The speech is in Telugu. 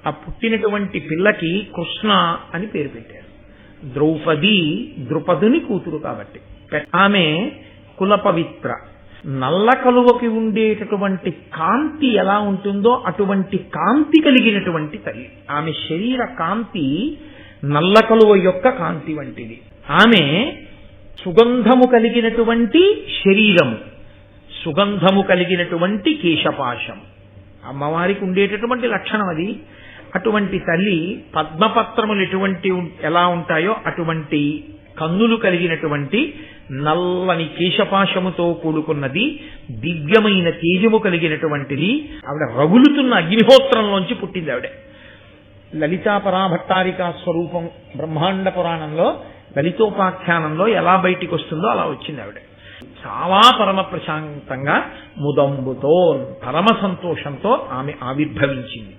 ఆ పుట్టినటువంటి పిల్లకి కృష్ణ అని పేరు పెట్టారు. ద్రౌపదుని కూతురు కాబట్టి. ఆమె కుల పవిత్ర. నల్ల కలువకి ఉండేటటువంటి కాంతి ఎలా ఉంటుందో అటువంటి కాంతి కలిగినటువంటి తల్లి. ఆమె శరీర కాంతి నల్ల కలువ యొక్క కాంతి వంటిది. ఆమె సుగంధము కలిగినటువంటి శరీరము, సుగంధము కలిగినటువంటి కేశపాశం. అమ్మవారికి ఉండేటటువంటి లక్షణం అది. అటువంటి తల్లి పద్మపత్రములు ఎలా ఉంటాయో అటువంటి కన్నులు కలిగినటువంటి నల్లని కేశపాశముతో కూడుకున్నది, దివ్యమైన తేజము కలిగినటువంటిది. ఆవిడ రగులుతున్న అగ్నిహోత్రంలోంచి పుట్టింది ఆవిడ. లలితా పరాభట్టారికా స్వరూపం బ్రహ్మాండ పురాణంలో లలితోపాఖ్యానంలో ఎలా బయటికి వస్తుందో అలా వచ్చింది ఆవిడ. చాలా పరమ ప్రశాంతంగా ముదంబుతో పరమ సంతోషంతో ఆమె ఆవిర్భవించింది.